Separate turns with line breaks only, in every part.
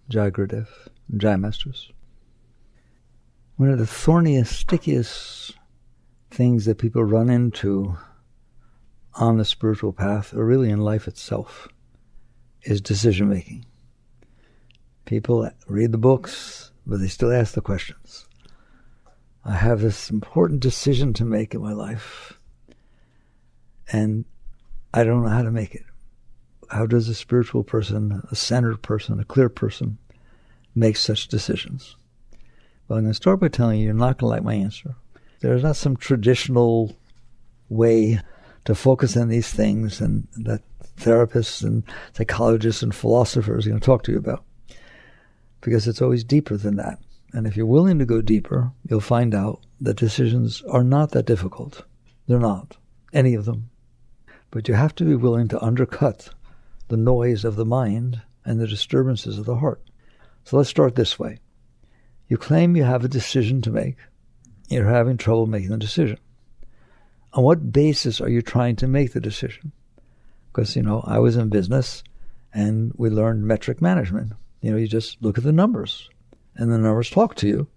Jai Gurudev, Jai Masters. One of the thorniest, stickiest things that people run into on the spiritual path, or really in life itself, is decision-making. People read the books, but they still ask the questions. I have this important decision to make in my life, and I don't know how to make it. How does a spiritual person, a centered person, a clear person, make such decisions? Well, I'm going to start by telling you, you're not going to like my answer. There's not some traditional way to focus on these things and that therapists and psychologists and philosophers are going to talk to you about, because it's always deeper than that. And if you're willing to go deeper, you'll find out that decisions are not that difficult. They're not, any of them. But you have to be willing to undercut the noise of the mind and the disturbances of the heart. So let's start this way. You claim you have a decision to make. You're having trouble making the decision. On what basis are you trying to make the decision? Because, I was in business and we learned metric management. You just look at the numbers and the numbers talk to you,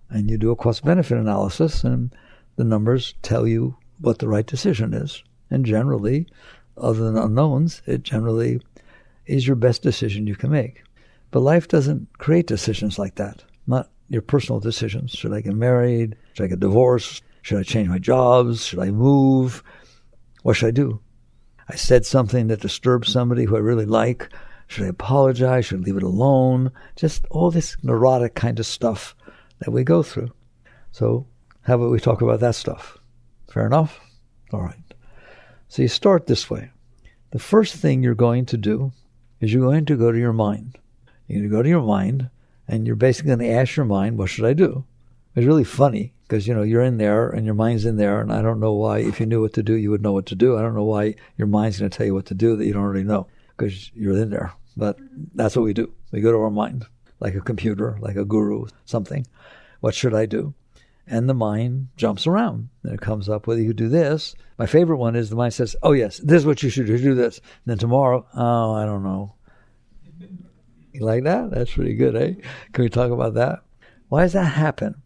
and you do a cost-benefit analysis and the numbers tell you what the right decision is. And generally, other than unknowns, it generally is your best decision you can make. But life doesn't create decisions like that, not your personal decisions. Should I get married? Should I get divorced? Should I change my jobs? Should I move? What should I do? I said something that disturbed somebody who I really like. Should I apologize? Should I leave it alone? Just all this neurotic kind of stuff that we go through. So how about we talk about that stuff? Fair enough? All right. So you start this way. The first thing you're going to do is you're going to go to your mind. You're going to go to your mind, and you're basically going to ask your mind, what should I do? It's really funny because, you're in there and your mind's in there, and I don't know why, if you knew what to do, you would know what to do. I don't know why your mind's going to tell you what to do that you don't already know, because you're in there. But that's what we do. We go to our mind, like a computer, like a guru, something. What should I do? And the mind jumps around. And it comes up whether you do this. My favorite one is the mind says, oh yes, this is what you should do. Do this. And then tomorrow, oh, I don't know. You like that? That's pretty good, eh? Can we talk about that? Why does that happen?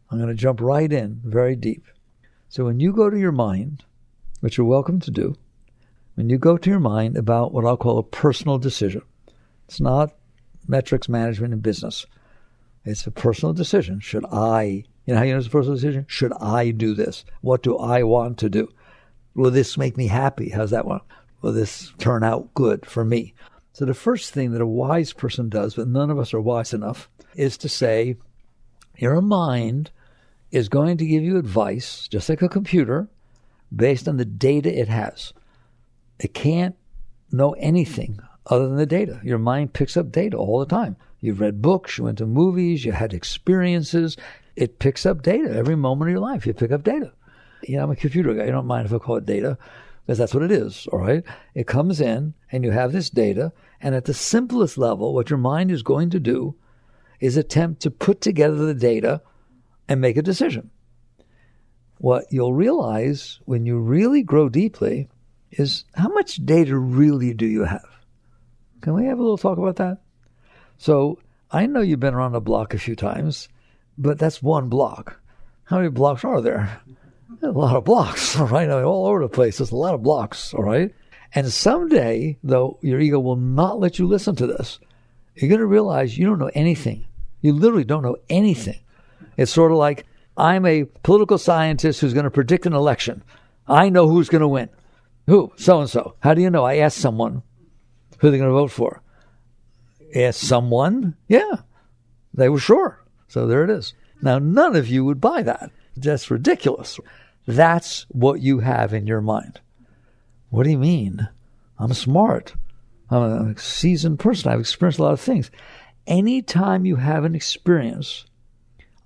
I'm going to jump right in, very deep. So when you go to your mind, which you're welcome to do, when you go to your mind about what I'll call a personal decision, it's not metrics management in business. It's a personal decision. Should I, how you know it's a personal decision? Should I do this? What do I want to do? Will this make me happy? How's that one? Will this turn out good for me? So the first thing that a wise person does, but none of us are wise enough, is to say, your mind is going to give you advice, just like a computer, based on the data it has. It can't know anything other than the data. Your mind picks up data all the time. You've read books, you went to movies, you had experiences. It picks up data every moment of your life. You pick up data. I'm a computer guy. You don't mind if I call it data, because that's what it is, all right? It comes in, and you have this data, and at the simplest level, what your mind is going to do is attempt to put together the data and make a decision. What you'll realize when you really grow deeply is how much data really do you have? Can we have a little talk about that? So I know you've been around the block a few times, but that's one block. How many blocks are there? A lot of blocks, all right? All over the place. There's a lot of blocks, all right? And someday, though, your ego will not let you listen to this. You're going to realize you don't know anything. You literally don't know anything. It's sort of like, I'm a political scientist who's going to predict an election. I know who's going to win. Who? So-and-so. How do you know? I asked someone who they're going to vote for. Asked someone? Yeah. They were sure. So there it is. Now, none of you would buy that. That's ridiculous. That's what you have in your mind. What do you mean? I'm smart. I'm a seasoned person. I've experienced a lot of things. Anytime you have an experience,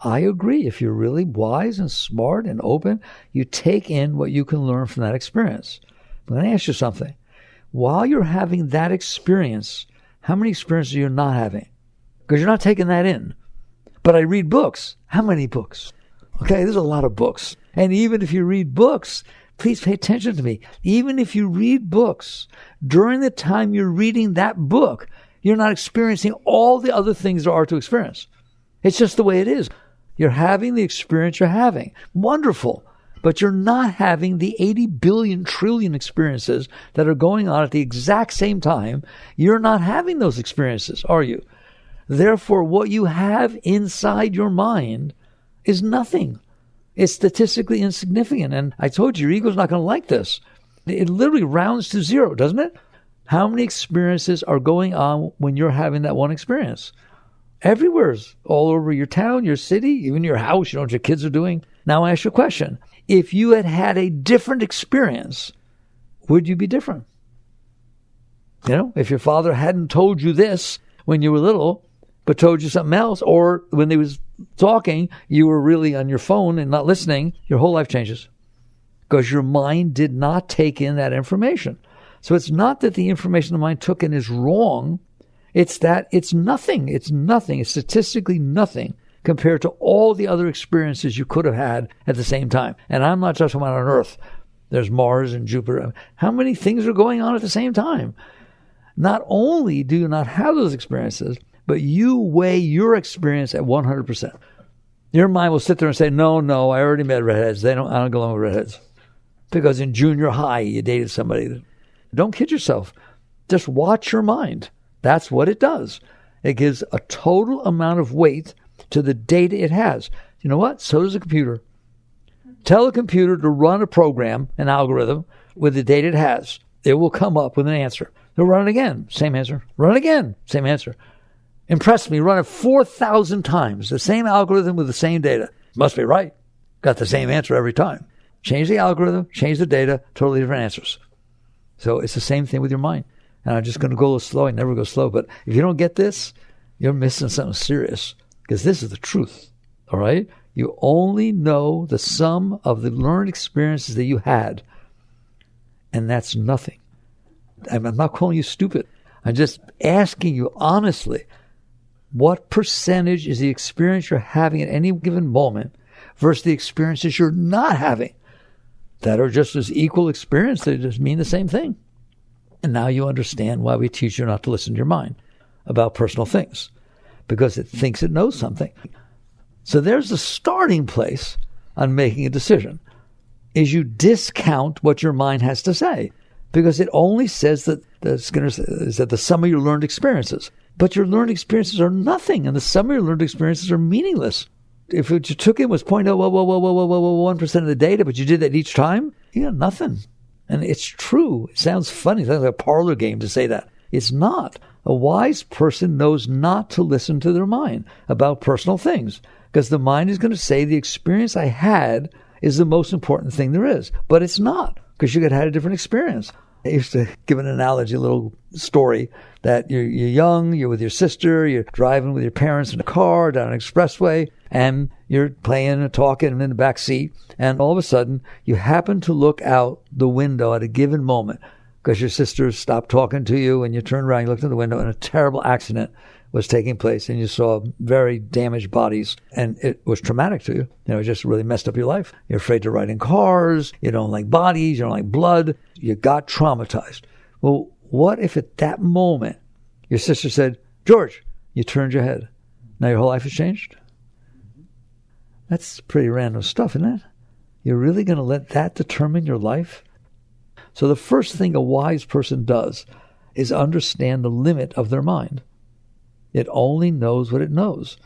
I agree. If you're really wise and smart and open, you take in what you can learn from that experience. I'm going to ask you something. While you're having that experience, how many experiences are you not having? Because you're not taking that in. But I read books. How many books? Okay, there's a lot of books. And even if you read books, please pay attention to me. Even if you read books, during the time you're reading that book, You're not experiencing all the other things there are to experience. It's just the way it is. You're having the experience you're having. Wonderful. But you're not having the 80 billion trillion experiences that are going on at the exact same time. You're not having those experiences, are you? Therefore, what you have inside your mind is nothing. It's statistically insignificant. And I told you, your ego's not going to like this. It literally rounds to zero, doesn't it? How many experiences are going on when you're having that one experience? Everywhere, all over your town, your city, even your house, you know what your kids are doing. Now I ask you a question. If you had had a different experience, would you be different? You know, if your father hadn't told you this when you were little, but told you something else, or when they was talking, you were really on your phone and not listening, your whole life changes. Because your mind did not take in that information. So it's not that the information the mind took in is wrong. It's that it's nothing. It's nothing. It's statistically nothing compared to all the other experiences you could have had at the same time. And I'm not just talking about on Earth. There's Mars and Jupiter. How many things are going on at the same time? Not only do you not have those experiences, but you weigh your experience at 100%. Your mind will sit there and say, no, I already met redheads. I don't go along with redheads. Because in junior high, you dated somebody. Don't kid yourself. Just watch your mind. That's what it does. It gives a total amount of weight to the data it has. You know what? So does a computer. Tell a computer to run a program, an algorithm, with the data it has. It will come up with an answer. They'll run it again. Same answer. Run it again. Same answer. Impress me. Run it 4,000 times. The same algorithm with the same data. Must be right. Got the same answer every time. Change the algorithm, change the data, totally different answers. So it's the same thing with your mind. And I'm just going to go a little slow. I never go slow. But if you don't get this, you're missing something serious. Because this is the truth. All right? You only know the sum of the learned experiences that you had. And that's nothing. I'm not calling you stupid. I'm just asking you honestly, what percentage is the experience you're having at any given moment versus the experiences you're not having that are just as equal experience? They just mean the same thing. And now you understand why we teach you not to listen to your mind about personal things, because it thinks it knows something. So there's the starting place on making a decision, is you discount what your mind has to say, because it only says that Skinner is that the sum of your learned experiences. But your learned experiences are nothing, and the sum of your learned experiences are meaningless. If what you took in was 0.001% of the data, but you did that each time, you got nothing. And it's true. It sounds funny. It sounds like a parlor game to say that. It's not. A wise person knows not to listen to their mind about personal things, because the mind is going to say the experience I had is the most important thing there is. But it's not, because you could have had a different experience. I used to give an analogy, a little story, that you're young, you're with your sister, you're driving with your parents in a car down an expressway, and you're playing and talking in the back seat, and all of a sudden you happen to look out the window at a given moment because your sister stopped talking to you, and you turned around, you looked in the window, and a terrible accident was taking place, and you saw very damaged bodies, and it was traumatic to you. It just really messed up your life. You're afraid to ride in cars, you don't like bodies, you don't like blood, you got traumatized. Well, what if at that moment your sister said, George, you turned your head. Now your whole life has changed? That's pretty random stuff, isn't it? You're really going to let that determine your life? So the first thing a wise person does is understand the limit of their mind. It only knows what it knows.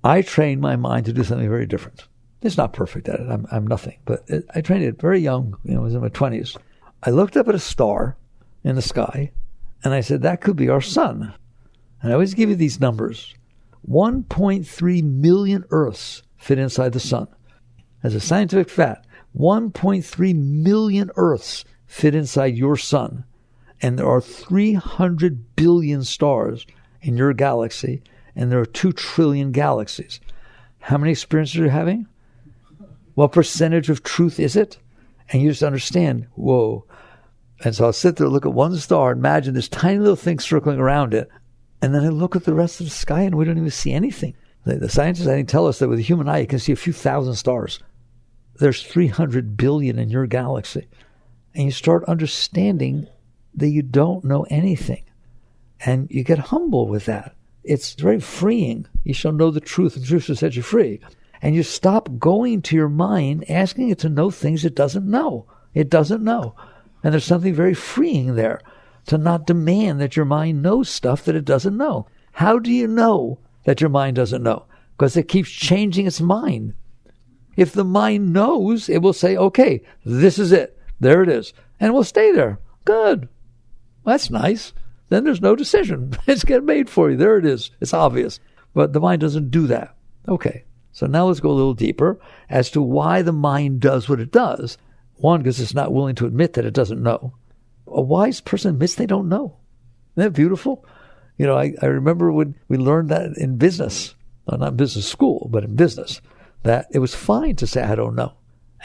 I trained my mind to do something very different. It's not perfect at it. I'm nothing. But I trained it very young. I was in my 20s. I looked up at a star in the sky, and I said, that could be our sun. And I always give you these numbers. 1.3 million Earths fit inside the sun. As a scientific fact, 1.3 million Earths fit inside your sun. And there are 300 billion stars in your galaxy, and there are 2 trillion galaxies. How many experiences are you having? What percentage of truth is it? And you just understand, whoa. And so I'll sit there, look at one star, imagine this tiny little thing circling around it, and then I look at the rest of the sky, and we don't even see anything. The scientists, I think, tell us that with the human eye, you can see a few thousand stars. There's 300 billion in your galaxy. And you start understanding that you don't know anything. And you get humble with that. It's very freeing. You shall know the truth, and the truth shall set you free. And you stop going to your mind, asking it to know things it doesn't know. It doesn't know. And there's something very freeing there, to not demand that your mind knows stuff that it doesn't know. How do you know that your mind doesn't know? Because it keeps changing its mind. If the mind knows, it will say, okay, this is it. There it is. And it will stay there. Good. That's nice. Then there's no decision. It's getting made for you. There it is. It's obvious. But the mind doesn't do that. Okay. So now let's go a little deeper as to why the mind does what it does. One, because it's not willing to admit that it doesn't know. A wise person admits they don't know. Isn't that beautiful? You know, I remember when we learned that in business, well, not business school, but in business, that it was fine to say, I don't know.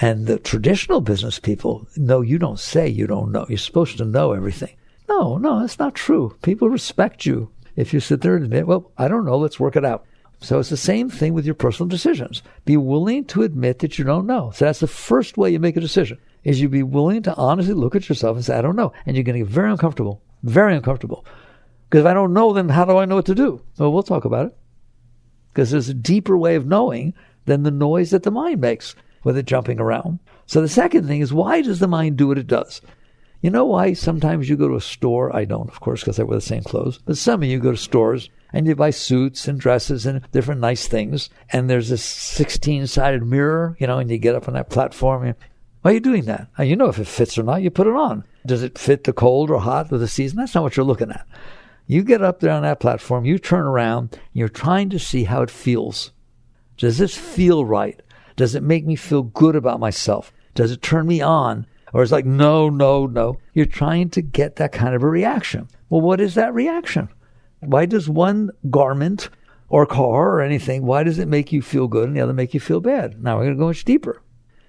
And the traditional business people, no, you don't say you don't know. You're supposed to know everything. No, that's not true. People respect you if you sit there and admit, well, I don't know, let's work it out. So it's the same thing with your personal decisions. Be willing to admit that you don't know. So that's the first way you make a decision, is you be willing to honestly look at yourself and say, I don't know. And you're going to get very uncomfortable, very uncomfortable. Because if I don't know, then how do I know what to do? Well, we'll talk about it. Because there's a deeper way of knowing than the noise that the mind makes with it jumping around. So the second thing is, why does the mind do what it does? You know why sometimes you go to a store? I don't, of course, because I wear the same clothes. But some of you go to stores and you buy suits and dresses and different nice things. And there's this 16-sided mirror, and you get up on that platform. Why are you doing that? You know if it fits or not, you put it on. Does it fit the cold or hot of the season? That's not what you're looking at. You get up there on that platform, you turn around, and you're trying to see how it feels. Does this feel right? Does it make me feel good about myself? Does it turn me on? Or it's like, no. You're trying to get that kind of a reaction. Well, what is that reaction? Why does one garment or car or anything, why does it make you feel good and the other make you feel bad? Now we're going to go much deeper.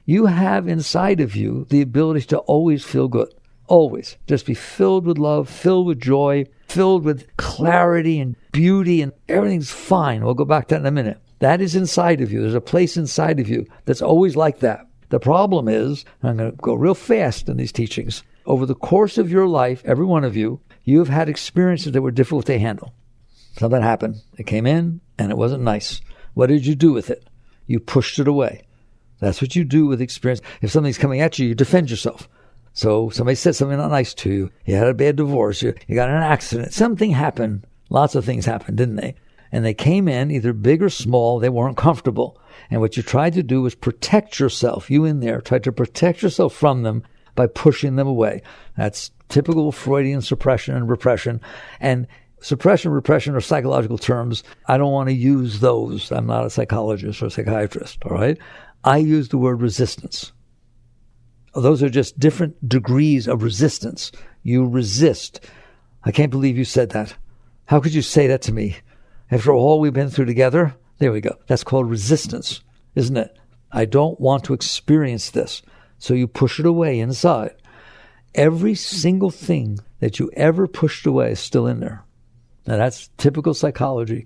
You have inside of you the ability to always feel good. Always. Just be filled with love, filled with joy, filled with clarity and beauty, and everything's fine. We'll go back to that in a minute. That is inside of you. There's a place inside of you that's always like that. The problem is, I'm going to go real fast in these teachings, over the course of your life, every one of you, you have had experiences that were difficult to handle. Something happened. It came in and it wasn't nice. What did you do with it? You pushed it away. That's what you do with experience. If something's coming at you, you defend yourself. So somebody said something not nice to you. You had a bad divorce. You got in an accident. Something happened. Lots of things happened, didn't they? And they came in either big or small. They weren't comfortable. And what you tried to do was protect yourself. You in there tried to protect yourself from them by pushing them away. That's typical Freudian suppression and repression. And suppression, repression are psychological terms. I don't want to use those. I'm not a psychologist or a psychiatrist, all right? I use the word resistance. Those are just different degrees of resistance. You resist. I can't believe you said that. How could you say that to me? After all we've been through together? There we go. That's called resistance, isn't it? I don't want to experience this. So you push it away inside. Every single thing that you ever pushed away is still in there. Now that's typical psychology.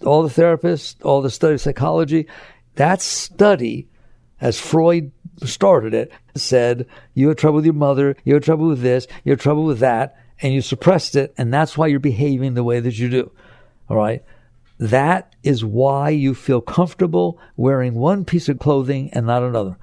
All the therapists, all the study of psychology, that study, as Freud started it, said, you had trouble with your mother, you had trouble with this, you had trouble with that, and you suppressed it, and that's why you're behaving the way that you do. All right? That is why you feel comfortable wearing one piece of clothing and not another.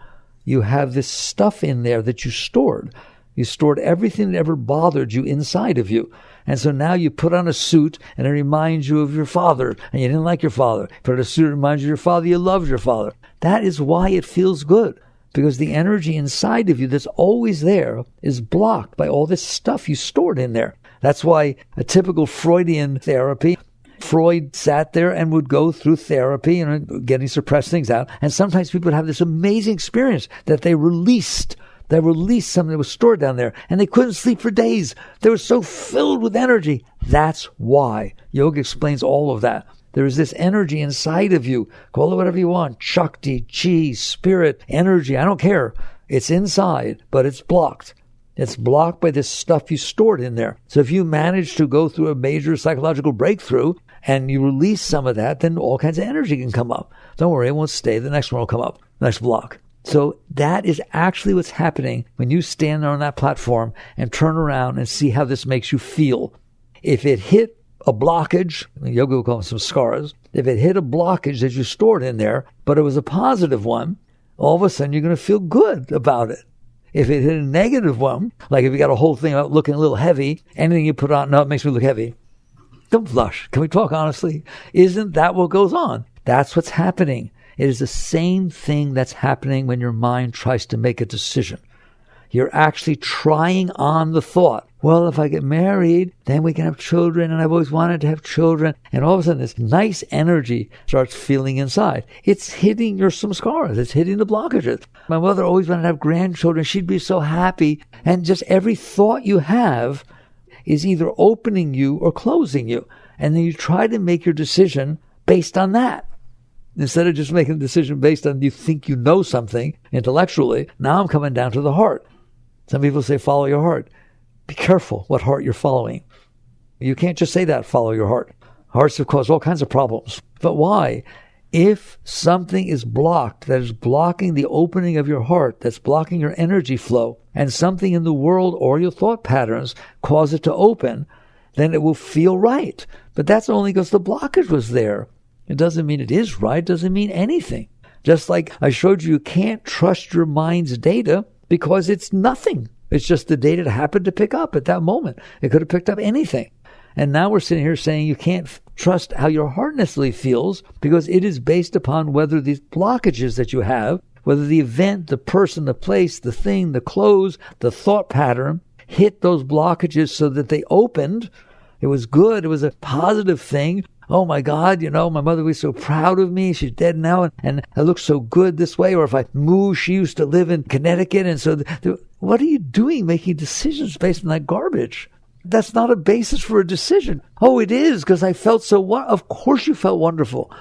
You have this stuff in there that you stored. You stored everything that ever bothered you inside of you. And so now you put on a suit and it reminds you of your father, and you didn't like your father. Put on a suit that reminds you of your father, you loved your father. That is why it feels good. Because the energy inside of you that's always there is blocked by all this stuff you stored in there. That's why a typical Freudian therapy, Freud sat there and would go through therapy and getting suppressed things out. And sometimes people would have this amazing experience that they released something that was stored down there, and they couldn't sleep for days. They were so filled with energy. That's why. Yoga explains all of that. There is this energy inside of you. Call it whatever you want. Shakti, chi, spirit, energy. I don't care. It's inside, but it's blocked. It's blocked by this stuff you stored in there. So if you manage to go through a major psychological breakthrough and you release some of that, then all kinds of energy can come up. Don't worry, it won't stay. The next one will come up. Next block. So that is actually what's happening when you stand on that platform and turn around and see how this makes you feel. If it hit a blockage, yoga will call them some scars, if it hit a blockage that you stored in there, but it was a positive one, all of a sudden you're going to feel good about it. If it hit a negative one, like if you got a whole thing out looking a little heavy, anything you put on, no, it makes me look heavy. Don't blush. Can we talk honestly? Isn't that what goes on? That's what's happening. It is the same thing that's happening when your mind tries to make a decision. You're actually trying on the thought, well, if I get married, then we can have children, and I've always wanted to have children. And all of a sudden, this nice energy starts feeling inside. It's hitting your some scars. It's hitting the blockages. My mother always wanted to have grandchildren. She'd be so happy. And just every thought you have is either opening you or closing you. And then you try to make your decision based on that. Instead of just making a decision based on you think you know something intellectually, now I'm coming down to the heart. Some people say, follow your heart. Be careful what heart you're following. You can't just say that, follow your heart. Hearts have caused all kinds of problems. But why? If something is blocked, that is blocking the opening of your heart, that's blocking your energy flow, and something in the world or your thought patterns cause it to open, then it will feel right. But that's only because the blockage was there. It doesn't mean it is right. It doesn't mean anything. Just like I showed you can't trust your mind's data because it's nothing. It's just the data that happened to pick up at that moment. It could have picked up anything. And now we're sitting here saying you can't trust how your heart necessarily feels because it is based upon whether these blockages that you have, whether the event, the person, the place, the thing, the clothes, the thought pattern hit those blockages so that they opened. It was good. It was a positive thing. Oh my God, my mother was so proud of me. She's dead now and I look so good this way. Or if I move, she used to live in Connecticut. And so what are you doing making decisions based on that garbage? That's not a basis for a decision. Oh, it is because I felt so, of course you felt wonderful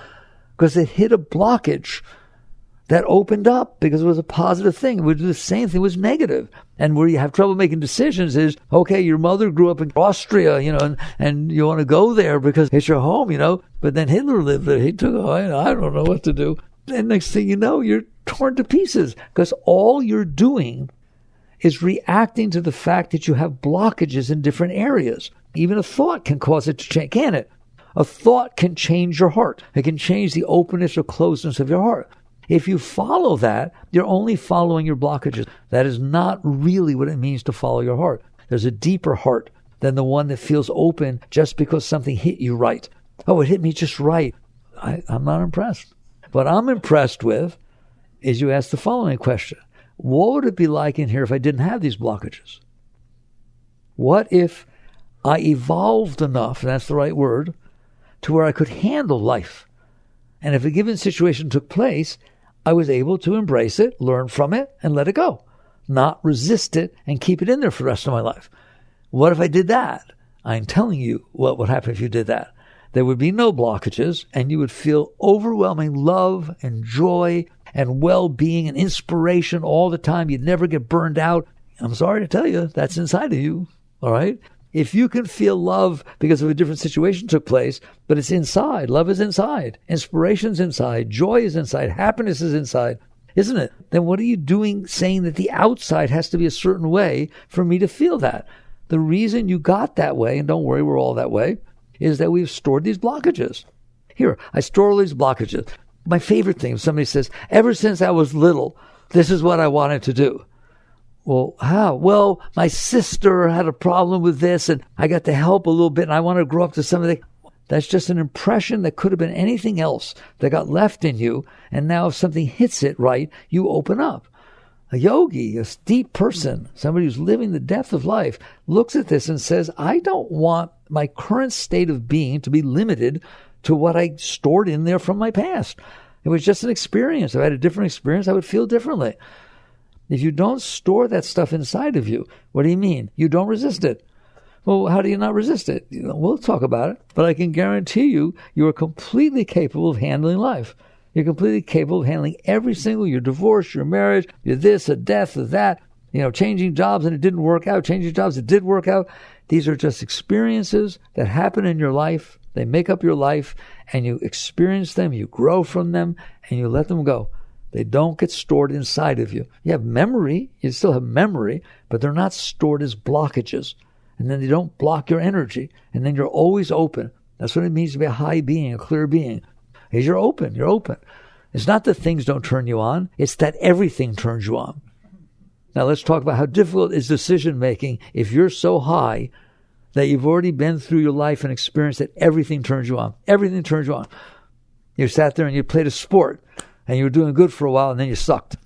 because it hit a blockage that opened up because it was a positive thing. We do the same thing was negative. And where you have trouble making decisions is, okay, your mother grew up in Austria, and you want to go there because it's your home, But then Hitler lived there. He took, I don't know what to do. And next thing you know, you're torn to pieces because all you're doing is reacting to the fact that you have blockages in different areas. Even a thought can cause it to change, can it? A thought can change your heart. It can change the openness or closeness of your heart. If you follow that, you're only following your blockages. That is not really what it means to follow your heart. There's a deeper heart than the one that feels open just because something hit you right. Oh, it hit me just right. I'm not impressed. What I'm impressed with is you ask the following question. What would it be like in here if I didn't have these blockages? What if I evolved enough, and that's the right word, to where I could handle life? And if a given situation took place, I was able to embrace it, learn from it, and let it go. Not resist it and keep it in there for the rest of my life. What if I did that? I'm telling you what would happen if you did that. There would be no blockages, and you would feel overwhelming love and joy and well-being and inspiration all the time. You'd never get burned out. I'm sorry to tell you, that's inside of you, all right? If you can feel love because of a different situation took place, but it's inside, love is inside, inspiration's inside, joy is inside, happiness is inside, isn't it? Then what are you doing saying that the outside has to be a certain way for me to feel that? The reason you got that way, and don't worry, we're all that way, is that we've stored these blockages. Here, I store all these blockages. My favorite thing, if somebody says, ever since I was little, this is what I wanted to do. Well, how? Well, my sister had a problem with this, and I got to help a little bit, and I want to grow up to something. That's just an impression that could have been anything else that got left in you, and now if something hits it right, you open up. A yogi, a deep person, somebody who's living the depth of life, looks at this and says, I don't want my current state of being to be limited to what I stored in there from my past. It was just an experience. If I had a different experience, I would feel differently. If you don't store that stuff inside of you, what do you mean? You don't resist it. Well, how do you not resist it? We'll talk about it, but I can guarantee you, you are completely capable of handling life. You're completely capable of handling every single, your divorce, your marriage, your this, a death, a that, changing jobs and it didn't work out, changing jobs, it did work out. These are just experiences that happen in your life. They make up your life and you experience them, you grow from them, and you let them go. They don't get stored inside of you. You have memory. You still have memory, but they're not stored as blockages. and then they don't block your energy, and then you're always open. That's what it means to be a high being, a clear being. Is you're open. You're open. It's not that things don't turn you on. It's that everything turns you on. Now let's talk about how difficult is decision making if you're so high that you've already been through your life and experienced that everything turns you on. Everything turns you on. You sat there and you played a sport and you were doing good for a while and then you sucked.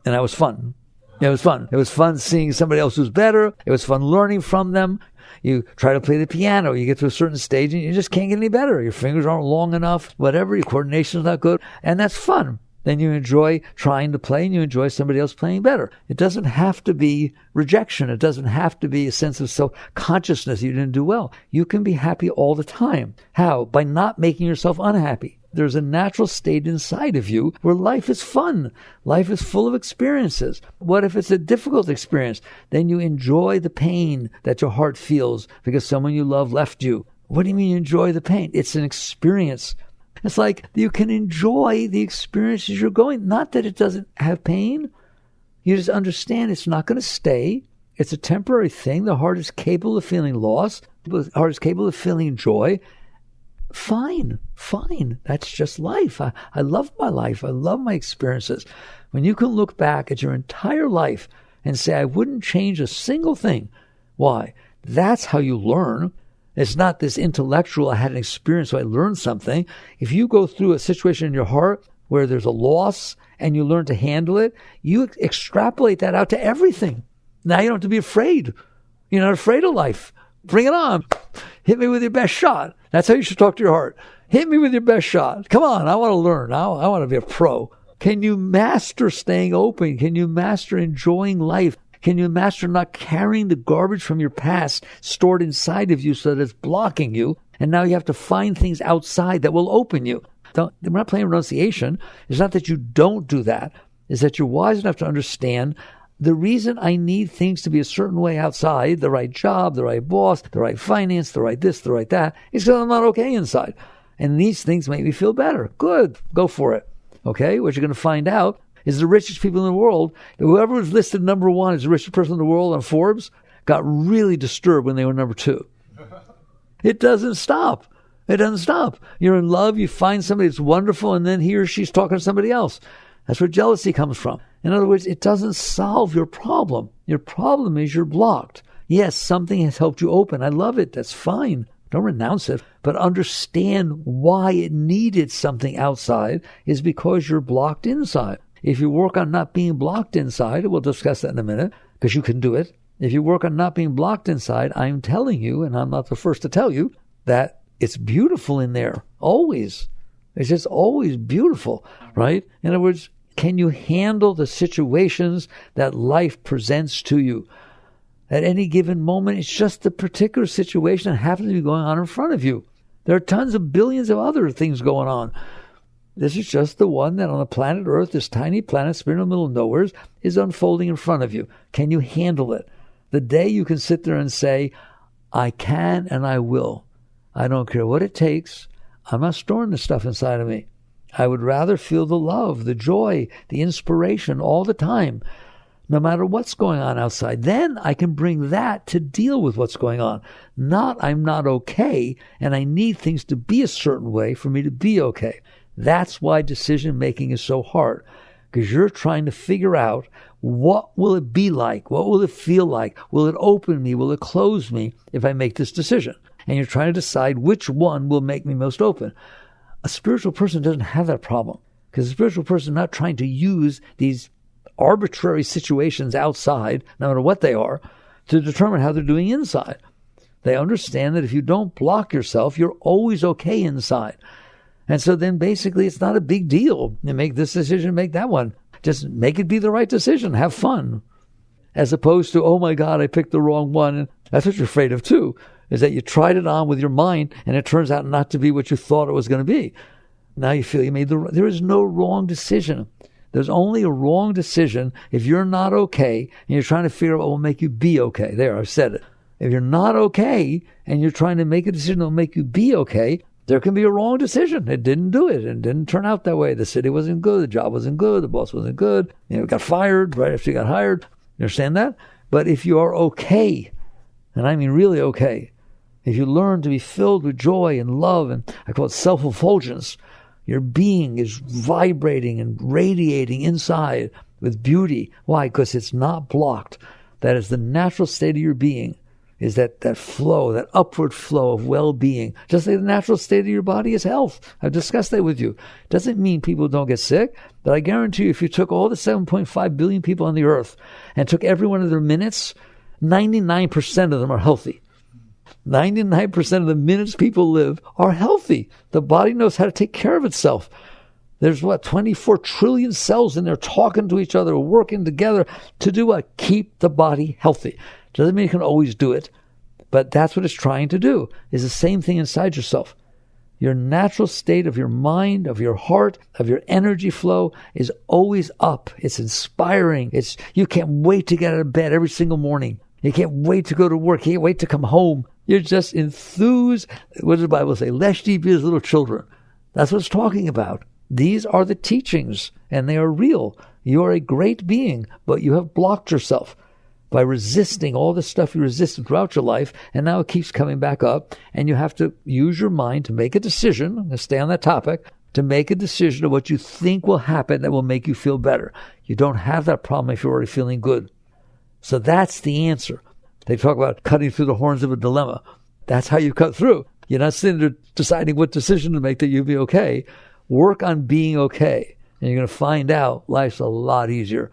And that was fun. It was fun. It was fun seeing somebody else who's better. It was fun learning from them. You try to play the piano. You get to a certain stage and you just can't get any better. Your fingers aren't long enough, whatever. Your coordination's not good. And that's fun. Then you enjoy trying to play and you enjoy somebody else playing better. It doesn't have to be rejection. It doesn't have to be a sense of self-consciousness you didn't do well. You can be happy all the time. How? By not making yourself unhappy. There's a natural state inside of you where life is fun. Life is full of experiences. What if it's a difficult experience? Then you enjoy the pain that your heart feels because someone you love left you. What do you mean you enjoy the pain? It's an experience. It's like you can enjoy the experiences you're going. Not that it doesn't have pain. You just understand it's not going to stay. It's a temporary thing. The heart is capable of feeling loss. The heart is capable of feeling joy. Fine. That's just life. I love my life. I love my experiences. When you can look back at your entire life and say, I wouldn't change a single thing. Why? That's how you learn. It's not this intellectual, I had an experience, so I learned something. If you go through a situation in your heart where there's a loss and you learn to handle it, you extrapolate that out to everything. Now you don't have to be afraid. You're not afraid of life. Bring it on. Hit me with your best shot. That's how you should talk to your heart. Hit me with your best shot. Come on, I want to learn. I want to be a pro. Can you master staying open? Can you master enjoying life? Can you master not carrying the garbage from your past stored inside of you so that it's blocking you? And now you have to find things outside that will open you. We're not playing renunciation. It's not that you don't do that. It's that you're wise enough to understand the reason I need things to be a certain way outside, the right job, the right boss, the right finance, the right this, the right that, is because I'm not okay inside. And these things make me feel better. Good. Go for it. Okay? What you're going to find out is the richest people in the world, whoever was listed number one as the richest person in the world on Forbes, got really disturbed when they were number two. It doesn't stop. It doesn't stop. You're in love, you find somebody that's wonderful, and then he or she's talking to somebody else. That's where jealousy comes from. In other words, it doesn't solve your problem. Your problem is you're blocked. Yes, something has helped you open. I love it. That's fine. Don't renounce it. But understand why it needed something outside is because you're blocked inside. If you work on not being blocked inside, we'll discuss that in a minute, because you can do it. If you work on not being blocked inside, I'm telling you, and I'm not the first to tell you, that it's beautiful in there. Always. It's just always beautiful, right? In other words, can you handle the situations that life presents to you? At any given moment, it's just the particular situation that happens to be going on in front of you. There are tons of billions of other things going on. This is just the one that on the planet Earth, this tiny planet spinning in the middle of nowhere, is unfolding in front of you. Can you handle it? The day you can sit there and say, I can and I will. I don't care what it takes. I'm not storing the stuff inside of me. I would rather feel the love, the joy, the inspiration all the time, no matter what's going on outside. Then I can bring that to deal with what's going on. Not I'm not okay and I need things to be a certain way for me to be okay. That's why decision making is so hard, because you're trying to figure out what will it be like? What will it feel like? Will it open me? Will it close me if I make this decision? And you're trying to decide which one will make me most open. A spiritual person doesn't have that problem, because a spiritual person is not trying to use these arbitrary situations outside, no matter what they are, to determine how they're doing inside. They understand that if you don't block yourself, you're always okay inside. And so then basically it's not a big deal. You make this decision, make that one. Just make it be the right decision. Have fun. As opposed to, oh my God, I picked the wrong one. And that's what you're afraid of too, is that you tried it on with your mind and it turns out not to be what you thought it was going to be. Now you feel you made there is no wrong decision. There's only a wrong decision if you're not okay and you're trying to figure out what will make you be okay. There, I've said it. If you're not okay and you're trying to make a decision that will make you be okay, there can be a wrong decision. It didn't do it. It didn't turn out that way. The city wasn't good. The job wasn't good. The boss wasn't good. You got fired right after you got hired. You understand that? But if you are okay and I mean really okay, if you learn to be filled with joy and love, and I call it self-effulgence, your being is vibrating and radiating inside with beauty. Why? Because it's not blocked. That is the natural state of your being, is that flow, that upward flow of well-being. Just like the natural state of your body is health. I've discussed that with you. Doesn't mean people don't get sick, but I guarantee you, if you took all the 7.5 billion people on the earth and took every one of their minutes, 99% of them are healthy. 99% of the minutes people live are healthy. The body knows how to take care of itself. There's 24 trillion cells in there talking to each other, working together to do what? Keep the body healthy. Doesn't mean you can always do it, but that's what it's trying to do. It's the same thing inside yourself. Your natural state of your mind, of your heart, of your energy flow is always up. It's inspiring. You can't wait to get out of bed every single morning. You can't wait to go to work. You can't wait to come home. You're just enthused. What does the Bible say? Lest ye be as little children. That's what it's talking about. These are the teachings, and they are real. You are a great being, but you have blocked yourself by resisting all the stuff you resisted throughout your life, and now it keeps coming back up, and you have to use your mind to make a decision. I'm going to stay on that topic, to make a decision of what you think will happen that will make you feel better. You don't have that problem if you're already feeling good. So that's the answer. They talk about cutting through the horns of a dilemma. That's how you cut through. You're not sitting there deciding what decision to make that you'll be okay. Work on being okay, and you're going to find out life's a lot easier.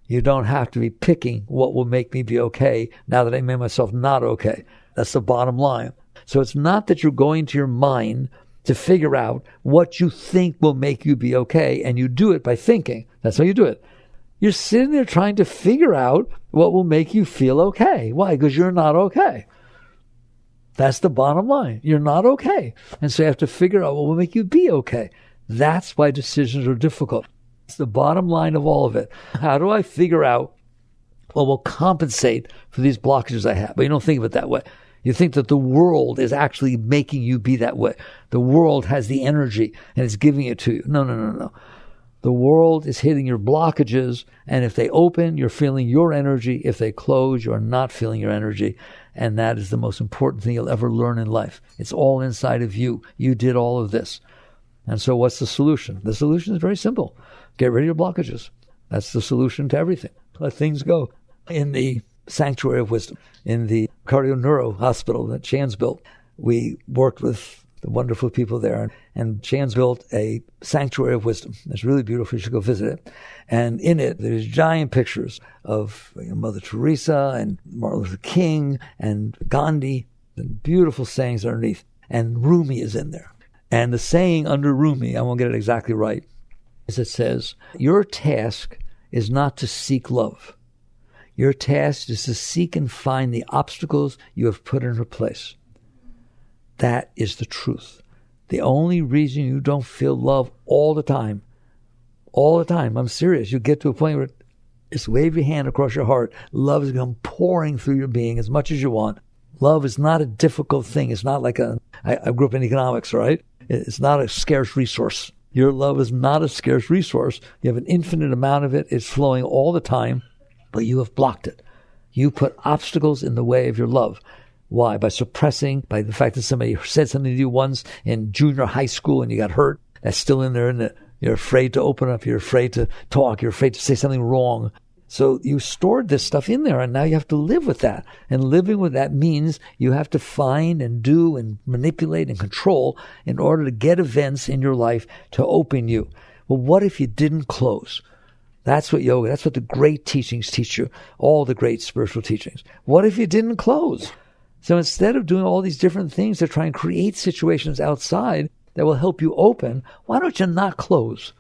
You don't have to be picking what will make me be okay now that I made myself not okay. That's the bottom line. So it's not that you're going to your mind to figure out what you think will make you be okay, and you do it by thinking. That's how you do it. You're sitting there trying to figure out what will make you feel okay. Why? Because you're not okay. That's the bottom line. You're not okay. And so you have to figure out what will make you be okay. That's why decisions are difficult. It's the bottom line of all of it. How do I figure out what will compensate for these blockages I have? But you don't think of it that way. You think that the world is actually making you be that way. The world has the energy and it's giving it to you. No. The world is hitting your blockages, and if they open, you're feeling your energy. If they close, you're not feeling your energy. And that is the most important thing you'll ever learn in life. It's all inside of you. You did all of this. And so what's the solution? The solution is very simple. Get rid of your blockages. That's the solution to everything. Let things go. In the Sanctuary of Wisdom, in the cardio-neuro hospital that Chan's built, we worked with the wonderful people there. And Chan's built a Sanctuary of Wisdom. It's really beautiful. You should go visit it. And in it, there's giant pictures of Mother Teresa and Martin Luther King and Gandhi, and beautiful sayings underneath. And Rumi is in there. And the saying under Rumi, I won't get it exactly right, is it says, your task is not to seek love. Your task is to seek and find the obstacles you have put in her place. That is the truth. The only reason you don't feel love all the time, I'm serious, you get to a point where just wave your hand across your heart. Love is going pouring through your being as much as you want. Love is not a difficult thing. It's not like I grew up in economics, right? It's not a scarce resource. Your love is not a scarce resource. You have an infinite amount of it. It's flowing all the time, but you have blocked it. You put obstacles in the way of your love. Why? By suppressing, by the fact that somebody said something to you once in junior high school and you got hurt. That's still in there, and you're afraid to open up. You're afraid to talk. You're afraid to say something wrong. So you stored this stuff in there, and now you have to live with that. And living with that means you have to find and do and manipulate and control in order to get events in your life to open you. Well, what if you didn't close? That's what yoga, that's what the great teachings teach you, all the great spiritual teachings. What if you didn't close? So instead of doing all these different things to try and create situations outside that will help you open, why don't you not close?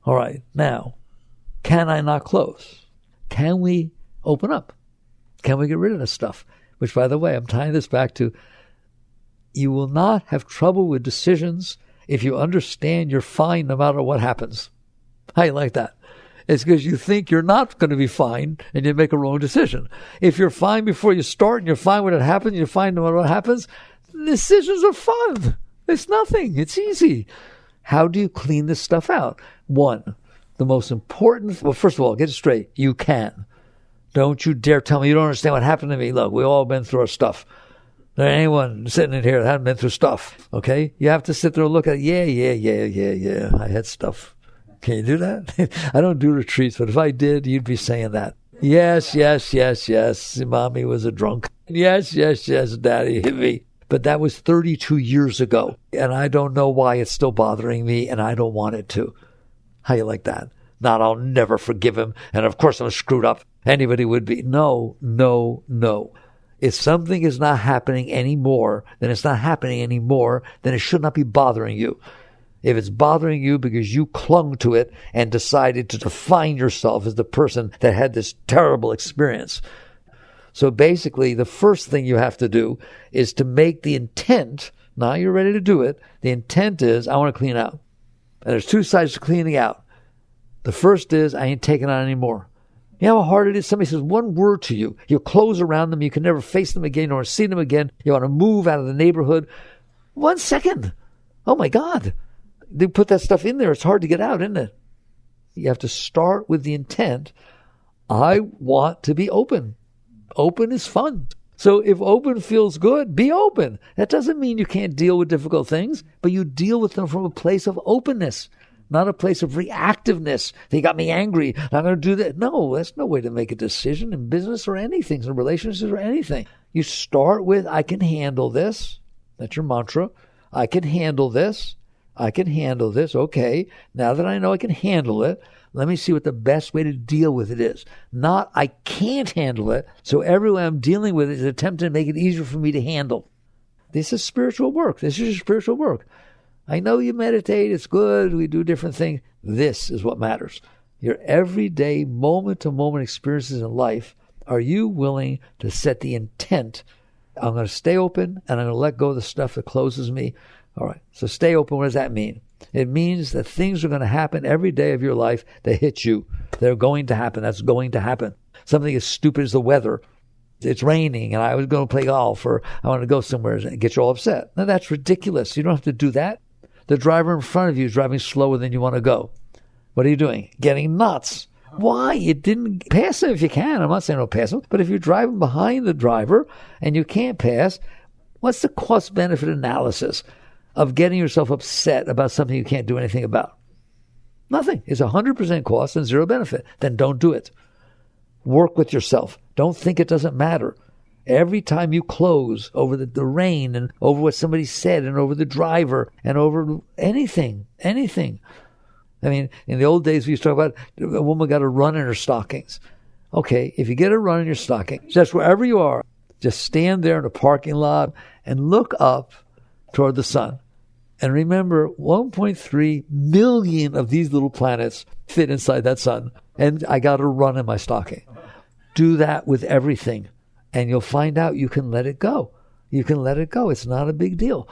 All right, now, can I not close? Can we open up? Can we get rid of this stuff? Which, by the way, I'm tying this back to, you will not have trouble with decisions if you understand you're fine no matter what happens. How you like that? It's because you think you're not going to be fine and you make a wrong decision. If you're fine before you start and you're fine when it happens, you're fine no matter what happens, decisions are fun. It's nothing. It's easy. How do you clean this stuff out? One, the most important, well, first of all, get it straight. You can.
Don't you dare tell me you don't understand what happened to me. Look, we've all been through our stuff. There ain't anyone sitting in here that hasn't been through stuff, okay? You have to sit there and look at it. Yeah. I had stuff. Can you do that? I don't do retreats, but if I did, you'd be saying that. Yes. Mommy was a drunk. Yes, Daddy hit me. But that was 32 years ago, and I don't know why it's still bothering me, and I don't want it to. How you like that? Not, I'll never forgive him, and of course I'm screwed up. Anybody would be. No. If something is not happening anymore, then it's not happening anymore, then it should not be bothering you. If it's bothering you because you clung to it and decided to define yourself as the person that had this terrible experience. So basically, the first thing you have to do is to make the intent, now you're ready to do it, the intent is, I want to clean out. And there's two sides to cleaning out. The first is, I ain't taking on anymore. You know how hard it is? Somebody says one word to you. You close around them. You can never face them again or see them again. You want to move out of the neighborhood. 1 second. Oh, my God. They put that stuff in there. It's hard to get out, isn't it? You have to start with the intent. I want to be open. Open is fun. So if open feels good, be open. That doesn't mean you can't deal with difficult things, but you deal with them from a place of openness. Not a place of reactiveness. They got me angry. I'm going to do that. No, that's no way to make a decision in business or anything, in relationships or anything. You start with, I can handle this. That's your mantra. I can handle this. I can handle this. Okay. Now that I know I can handle it, let me see what the best way to deal with it is. Not, I can't handle it, so every way I'm dealing with it is attempting to make it easier for me to handle. This is spiritual work. This is spiritual work. I know you meditate, it's good, we do different things. This is what matters. Your everyday, moment-to-moment experiences in life, are you willing to set the intent? I'm going to stay open, and I'm going to let go of the stuff that closes me. All right, so stay open, what does that mean? It means that things are going to happen every day of your life that hit you. They're going to happen. That's going to happen. Something as stupid as the weather. It's raining, and I was going to play golf, or I want to go somewhere and get you all upset. Now, that's ridiculous. You don't have to do that. The driver in front of you is driving slower than you want to go. What are you doing? Getting nuts. Why? You didn't pass him if you can. I'm not saying don't pass him. But if you're driving behind the driver and you can't pass, what's the cost-benefit analysis of getting yourself upset about something you can't do anything about? Nothing. It's 100% cost and zero benefit. Then don't do it. Work with yourself. Don't think it doesn't matter. Every time you close over the rain and over what somebody said and over the driver and over anything. I mean, in the old days, we used to talk about a woman got a run in her stockings. Okay, if you get a run in your stockings, just wherever you are, just stand there in a parking lot and look up toward the sun. And remember, 1.3 million of these little planets fit inside that sun. And I got a run in my stocking. Do that with everything. And you'll find out you can let it go. You can let it go. It's not a big deal.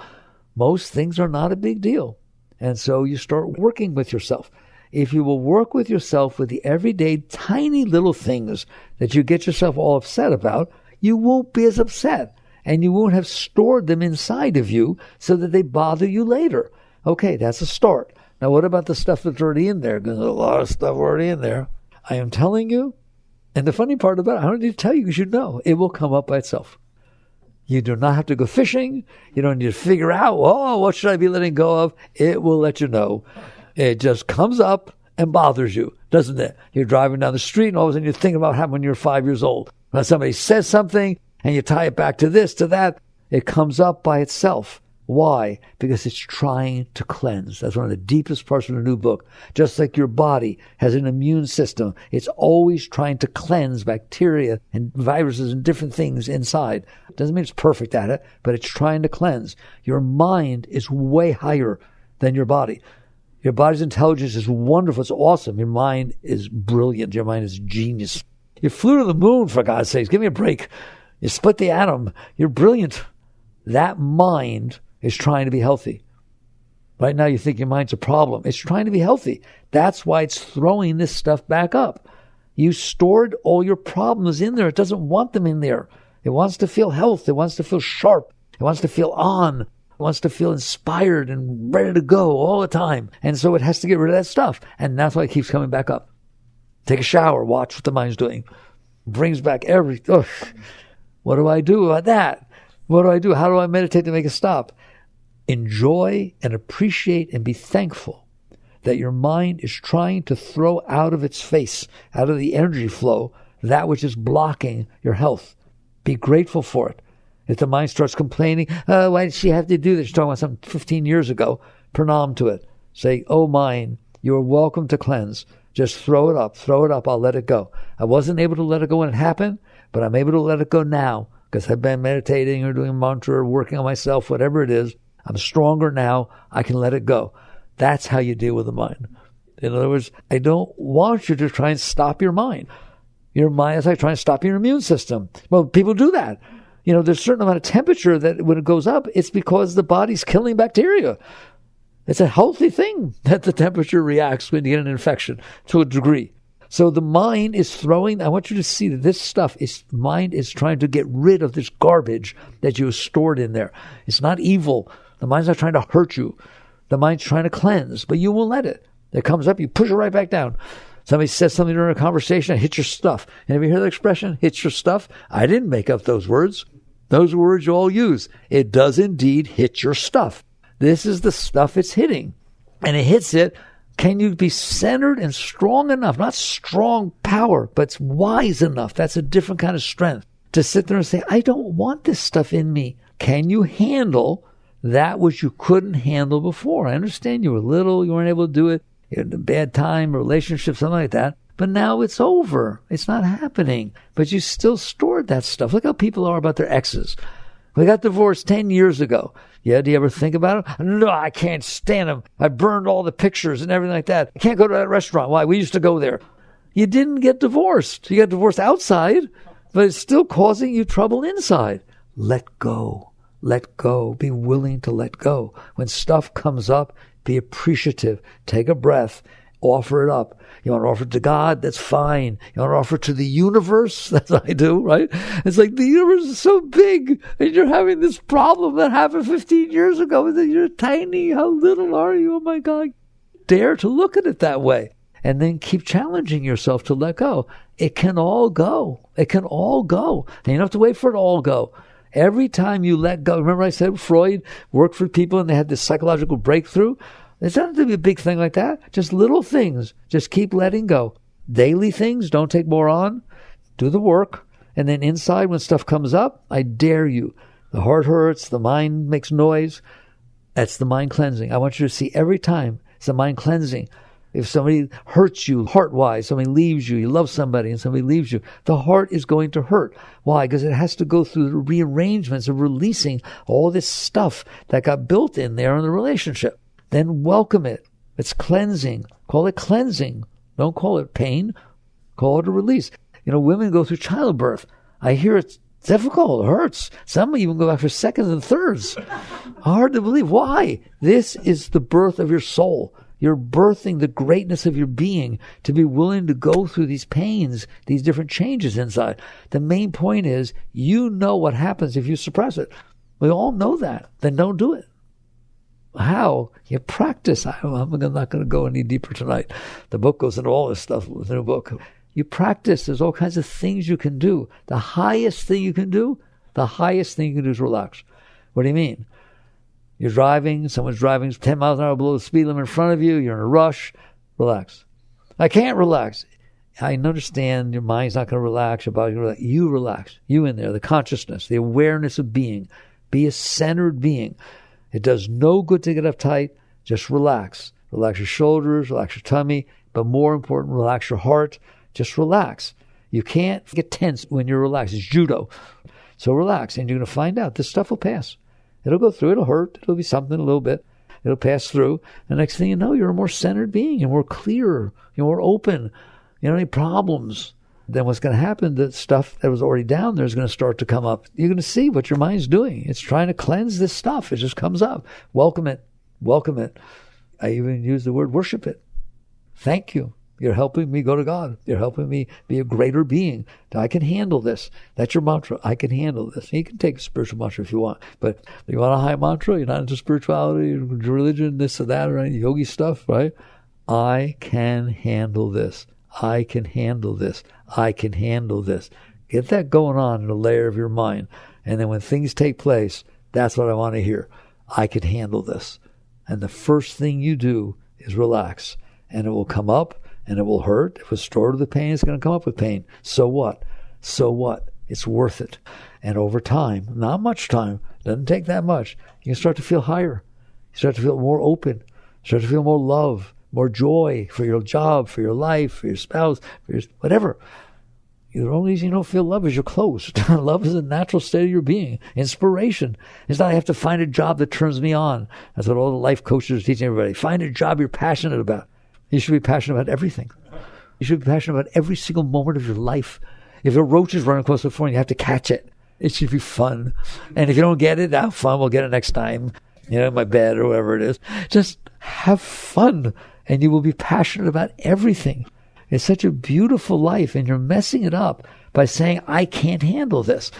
Most things are not a big deal. And so you start working with yourself. If you will work with yourself with the everyday tiny little things that you get yourself all upset about, you won't be as upset. And you won't have stored them inside of you so that they bother you later. Okay, that's a start. Now what about the stuff that's already in there? Because there's a lot of stuff already in there. I am telling you, and the funny part about it, I don't need to tell you because you know, it will come up by itself. You do not have to go fishing. You don't need to figure out, oh, what should I be letting go of? It will let you know. It just comes up and bothers you, doesn't it? You're driving down the street and all of a sudden you're thinking about what happened when you're 5 years old. When somebody says something and you tie it back to this, to that, it comes up by itself. Why? Because it's trying to cleanse. That's one of the deepest parts of the new book. Just like your body has an immune system, it's always trying to cleanse bacteria and viruses and different things inside. Doesn't mean it's perfect at it, but it's trying to cleanse. Your mind is way higher than your body. Your body's intelligence is wonderful. It's awesome. Your mind is brilliant. Your mind is genius. You flew to the moon, for God's sakes. Give me a break. You split the atom. You're brilliant. That mind is trying to be healthy. Right now you think your mind's a problem. It's trying to be healthy. That's why it's throwing this stuff back up. You stored all your problems in there. It doesn't want them in there. It wants to feel health. It wants to feel sharp. It wants to feel on. It wants to feel inspired and ready to go all the time. And so it has to get rid of that stuff. And that's why it keeps coming back up. Take a shower. Watch what the mind's doing. Brings back what do I do about that? What do I do? How do I meditate to make it stop? Enjoy and appreciate and be thankful that your mind is trying to throw out of its face, out of the energy flow, that which is blocking your health. Be grateful for it. If the mind starts complaining, why did she have to do this? She's talking about something 15 years ago. Pranam to it. Say, oh mind, you are welcome to cleanse. Just throw it up, I'll let it go. I wasn't able to let it go when it happened, but I'm able to let it go now because I've been meditating or doing a mantra or working on myself, whatever it is. I'm stronger now, I can let it go. That's how you deal with the mind. In other words, I don't want you to try and stop your mind. Your mind is like trying to stop your immune system. Well, people do that. There's a certain amount of temperature that when it goes up, it's because the body's killing bacteria. It's a healthy thing that the temperature reacts when you get an infection to a degree. So the mind is I want you to see that this stuff mind is trying to get rid of this garbage that you have stored in there. It's not evil. The mind's not trying to hurt you. The mind's trying to cleanse, but you won't let it. It comes up, you push it right back down. Somebody says something during a conversation, hit your stuff. And have you heard the expression, hit your stuff? I didn't make up those words. Those words you all use. It does indeed hit your stuff. This is the stuff it's hitting. And it hits it. Can you be centered and strong enough? Not strong power, but wise enough. That's a different kind of strength. To sit there and say, I don't want this stuff in me. Can you handle that which you couldn't handle before? I understand you were little, you weren't able to do it. You had a bad time, relationship, something like that. But now it's over. It's not happening. But you still stored that stuff. Look how people are about their exes. We got divorced 10 years ago. Yeah, do you ever think about it? No, I can't stand them. I burned all the pictures and everything like that. I can't go to that restaurant. Why? We used to go there. You didn't get divorced. You got divorced outside, but it's still causing you trouble inside. Let go. Let go. Be willing to let go. When stuff comes up, be appreciative. Take a breath. Offer it up. You want to offer it to God? That's fine. You want to offer it to the universe? That's what I do, right? It's like the universe is so big and you're having this problem that happened 15 years ago and then you're tiny. How little are you? Oh my God. Dare to look at it that way and then keep challenging yourself to let go. It can all go. It can all go. And you don't have to wait for it to all go. Every time you let go, remember I said Freud worked for people and they had this psychological breakthrough? It doesn't have to be a big thing like that. Just little things. Just keep letting go. Daily things, don't take more on. Do the work. And then inside, when stuff comes up, I dare you. The heart hurts. The mind makes noise. That's the mind cleansing. I want you to see every time it's the mind cleansing. If somebody hurts you heart-wise, somebody leaves you, you love somebody and somebody leaves you, the heart is going to hurt. Why? Because it has to go through the rearrangements of releasing all this stuff that got built in there in the relationship. Then welcome it. It's cleansing. Call it cleansing. Don't call it pain. Call it a release. Women go through childbirth. I hear it's difficult. It hurts. Some even go back for seconds and thirds. Hard to believe. Why? This is the birth of your soul. You're birthing the greatness of your being to be willing to go through these pains, these different changes inside. The main point is you know what happens if you suppress it. We all know that. Then don't do it. How? You practice. I'm not going to go any deeper tonight. The book goes into all this stuff with the new book. You practice. There's all kinds of things you can do. The highest thing you can do is relax. What do you mean? You're driving. Someone's driving 10 miles an hour below the speed limit in front of you. You're in a rush. Relax. I can't relax. I understand your mind's not going to relax. Your body's going to relax. You relax. You in there. The consciousness, the awareness of being. Be a centered being. It does no good to get uptight. Just relax. Relax your shoulders, relax your tummy, but more important, relax your heart. Just relax. You can't get tense when you're relaxed. It's judo. So relax, and you're going to find out this stuff will pass. It'll go through. It'll hurt. It'll be something a little bit. It'll pass through. The next thing you know, you're a more centered being and more clearer. You're more open. You don't have any problems. Then what's going to happen, the stuff that was already down there is going to start to come up. You're going to see what your mind's doing. It's trying to cleanse this stuff. It just comes up. Welcome it. Welcome it. I even use the word worship it. Thank you. You're helping me go to God. You're helping me be a greater being. I can handle this. That's your mantra. I can handle this. You can take a spiritual mantra if you want. But you want a high mantra? You're not into spirituality, religion, this or that, or any yogi stuff, right? I can handle this. I can handle this. I can handle this. Get that going on in a layer of your mind. And then when things take place, that's what I want to hear. I can handle this. And the first thing you do is relax. And it will come up and it will hurt. If it's stored with the pain, it's going to come up with pain. So what? So what? It's worth it. And over time, not much time, doesn't take that much, you can start to feel higher. You start to feel more open. Start to feel more love, more joy for your job, for your life, for your spouse, for your whatever. The only reason you don't feel love is you're closed. Love is a natural state of your being. Inspiration. It's not I have to find a job that turns me on. That's what all the life coaches are teaching everybody. Find a job you're passionate about. You should be passionate about everything. You should be passionate about every single moment of your life. If a roach is running across the floor and you have to catch it, it should be fun. And if you don't get it, fun, we'll get it next time. In my bed or whatever it is. Just have fun and you will be passionate about everything. It's such a beautiful life and you're messing it up by saying, I can't handle this.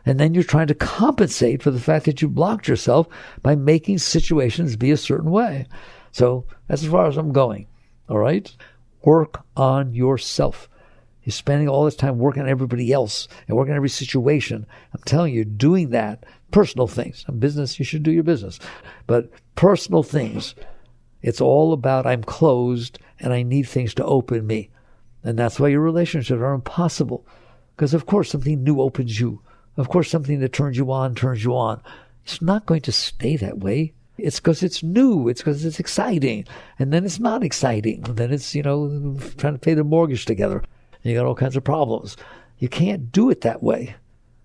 And then you're trying to compensate for the fact that you blocked yourself by making situations be a certain way. So that's as far as I'm going. All right? Work on yourself. You're spending all this time working on everybody else and working on every situation. I'm telling you, doing that, personal things. In business, you should do your business. But personal things, it's all about I'm closed and I need things to open me. And that's why your relationships are impossible. Because of course something new opens you. Of course something that turns you on. It's not going to stay that way. It's because it's new. It's because it's exciting. And then it's not exciting. Then it's, trying to pay the mortgage together. And you got all kinds of problems. You can't do it that way.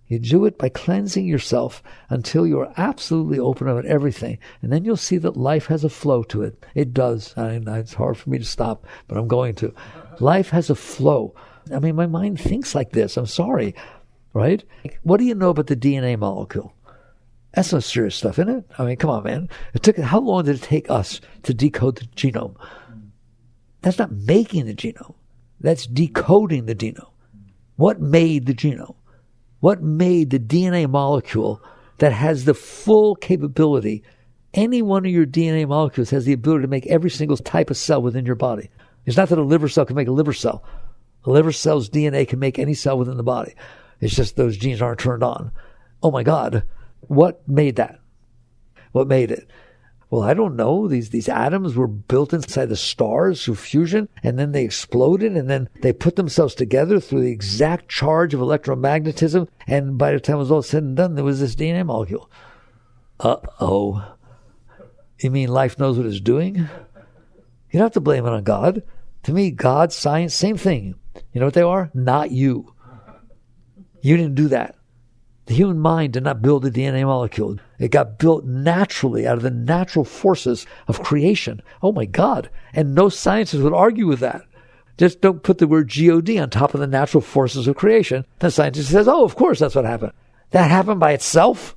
You do it by cleansing yourself until you're absolutely open about everything. And then you'll see that life has a flow to it. It does. It's hard for me to stop, but I'm going to. Life has a flow. My mind thinks like this. I'm sorry. Right? What do you know about the DNA molecule? That's no serious stuff, isn't it? Come on, man. How long did it take us to decode the genome? That's not making the genome. That's decoding the genome. What made the genome? What made the DNA molecule that has the full capability? Any one of your DNA molecules has the ability to make every single type of cell within your body. It's not that a liver cell can make a liver cell. A liver cell's DNA can make any cell within the body. It's just those genes aren't turned on. Oh my God. What made that? What made it? Well, I don't know. These atoms were built inside the stars through fusion, and then they exploded, and then they put themselves together through the exact charge of electromagnetism, and by the time it was all said and done, there was this DNA molecule. Uh-oh. You mean life knows what it's doing? You don't have to blame it on God. To me, God, science, same thing. You know what they are? Not you. You didn't do that. The human mind did not build a DNA molecule. It got built naturally out of the natural forces of creation. Oh my God. And no scientist would argue with that. Just don't put the word God on top of the natural forces of creation. The scientist says, oh, of course that's what happened. That happened by itself?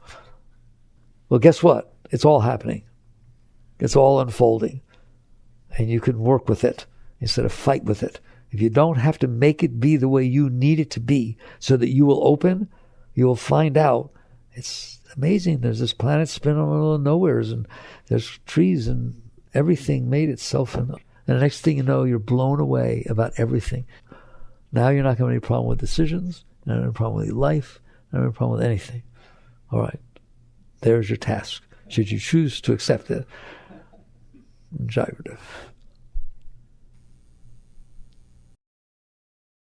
Well, guess what? It's all happening. It's all unfolding. And you can work with it instead of fight with it. If you don't have to make it be the way you need it to be so that you will open, you will find out it's amazing. There's this planet spinning in the middle of nowheres, and there's trees and everything made itself. And the next thing you know, you're blown away about everything. Now you're not going to have any problem with decisions, not any problem with your life, not any problem with anything. All right. There's your task. Should you choose to accept it? Jai Gurudev.